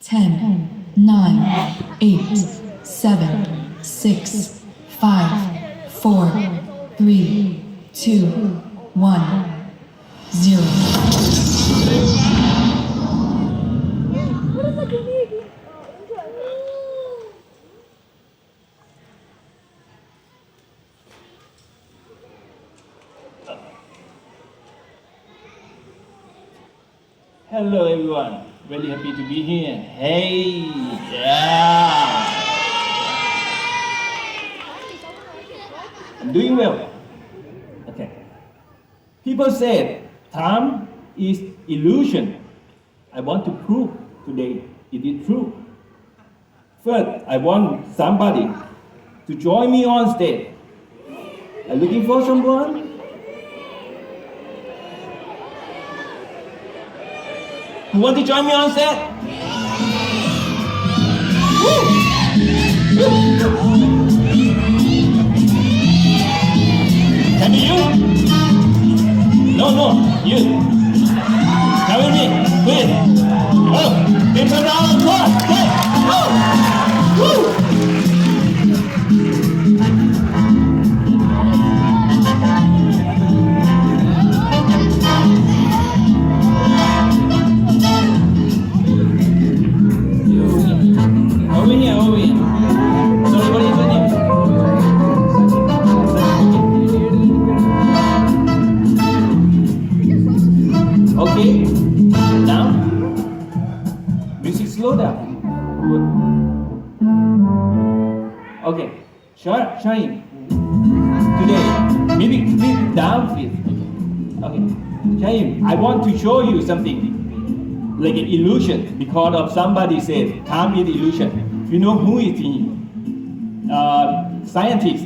10, 9, 8, 7, 6, 5, 4, 3, 2, 1, 0. Hello everyone, really happy to be here. Hey, yeah. I'm doing well. Okay. People said time is illusion. I want to prove today it is true. First, I want somebody to join me on stage. Are you looking for someone? You want to join me on set? Can you? No, you. Come with me, please. Oh, it's a round of applause. Good. Oh. Woo. Over here. Sorry, what is your name? Okay, now, music slow down. Good. Okay, shine. Today, maybe click down, please. Okay, shine. I want to show you something. Like an illusion, because of somebody said time is illusion. You know who is he? Scientist.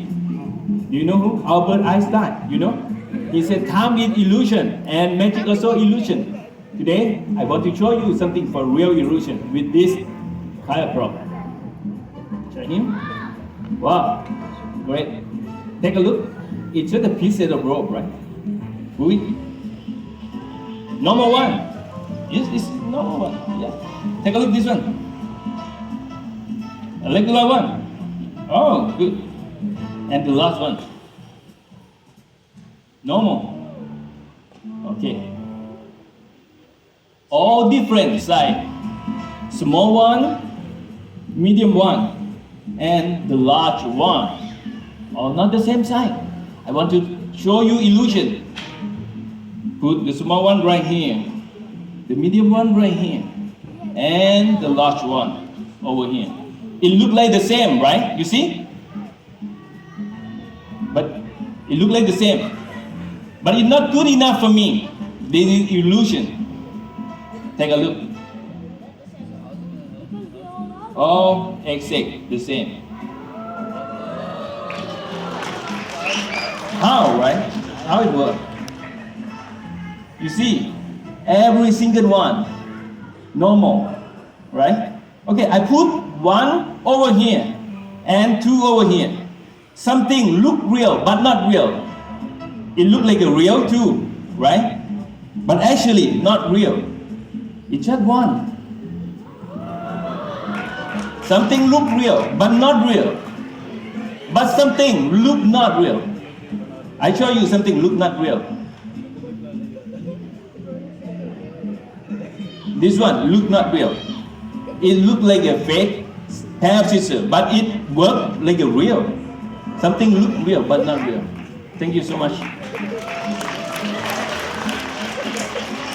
Do you know who? Albert Einstein. You know? He said time is illusion and magic also illusion. Today, I want to show you something for real illusion with this kind of problem. Show him. Wow, great. Take a look. It's just a piece of rope, right? Number one. Yes, it's normal one. Yeah. Take a look at this one. A regular one. Oh, good. And the last one. Normal. Okay. All different size. Small one, medium one, and the large one. All not the same size. I want to show you illusion. Put the small one right here. The medium one right here, and the large one over here. It look like the same, right? You see? But it look like the same. But it's not good enough for me. This is illusion. Take a look. All exact the same. How, right? How it works? You see? Every single one, normal, right? Okay, I put one over here and two over here. Something look real, but not real. It look like a real too, right? But actually not real. It's just one. Something look real, but not real. But something look not real. I show you something look not real. This one look not real. It look like a fake pair of scissors, but it work like a real. Something look real, but not real. Thank you so much.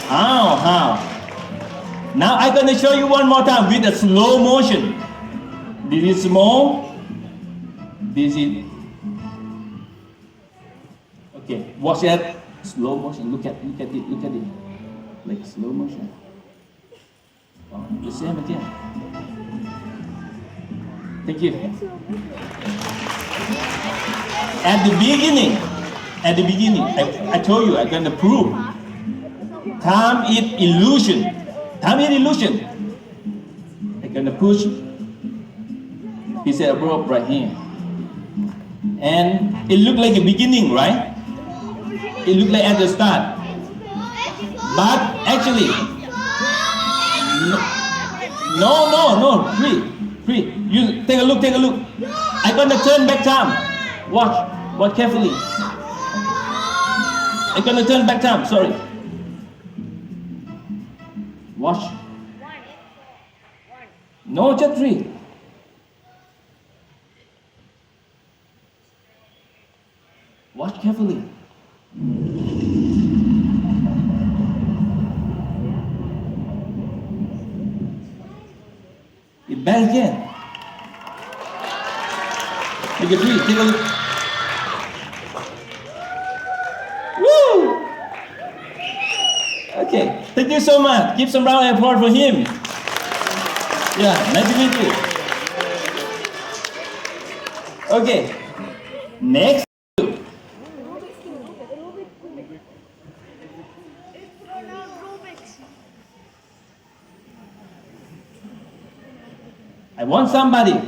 How? Now I'm gonna show you one more time with a slow motion. This is small. This is okay. Watch that slow motion. Look at it. Like slow motion. Oh, the same again. Thank you. At the beginning, I told you I'm gonna prove time is illusion. Time is illusion. I'm gonna push piece of rope right here, and it looked like a beginning, right? It looked like at the start, but actually No. Free. You take a look. I'm gonna turn back time. Watch carefully. I'm gonna turn back time. Sorry. Watch. No, just 3. Watch carefully. It back again. Take a 3. Take a look. Woo! Okay. Thank you so much. Give some round of applause for him. Yeah, nice to meet you. Okay. Next. I want somebody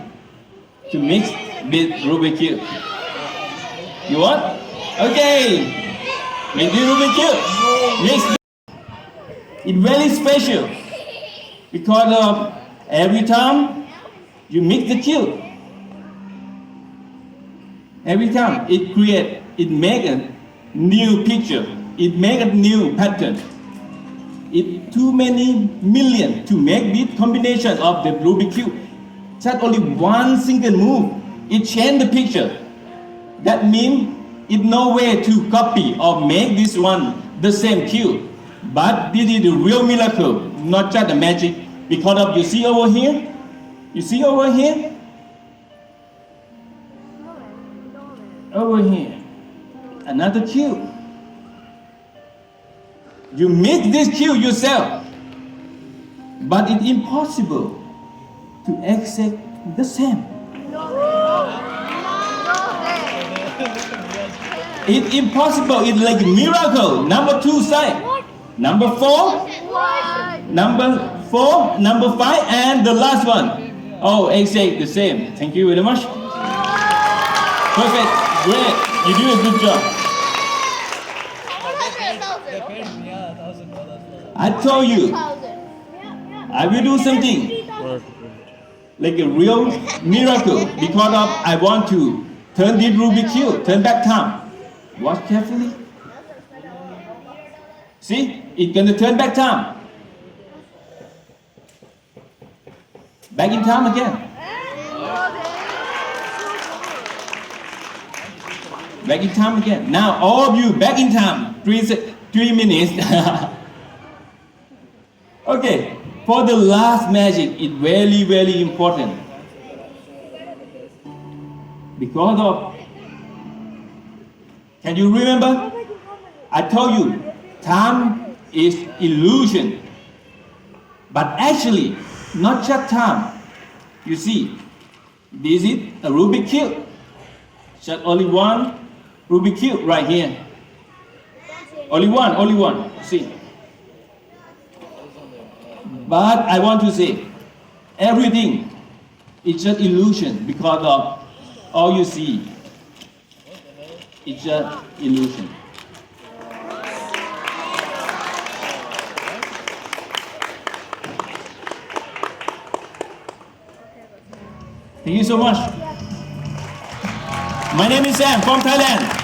to mix with Rubik Cube. You want? Okay. Mix with Rubik Cube. Mix. It's very special because of every time you mix the cube, every time it make a new picture, it make a new pattern. It's too many million to make this combination of the Rubik Cube. Just only one single move, it change the picture. That means it's no way to copy or make this one the same cube. But this is the real miracle, not just the magic. Because of, you see over here? You see over here? Over here. Another cube. You make this cube yourself. But it's impossible to exact the same. It's impossible. It's like a miracle. Number 2 side. Number 4. Number 5, and the last one. Oh, exact the same. Thank you very much. Perfect. Great. You do a good job. I told you, I will do something like a real miracle because of I want to turn this Rubik Cube, turn back time. Watch carefully. See, it's gonna turn back time. Back in time again. Back in time again. Now all of you back in time. 3 minutes. Okay, for the last magic, it's very, very important. Because of, can you remember? I told you, time is illusion. But actually, not just time. You see, this is a Rubik Cube. Just only one Rubik Cube right here. Only one. See. But I want to say, everything is just illusion because of all you see. It's just illusion. Thank you so much. My name is Sam from Thailand.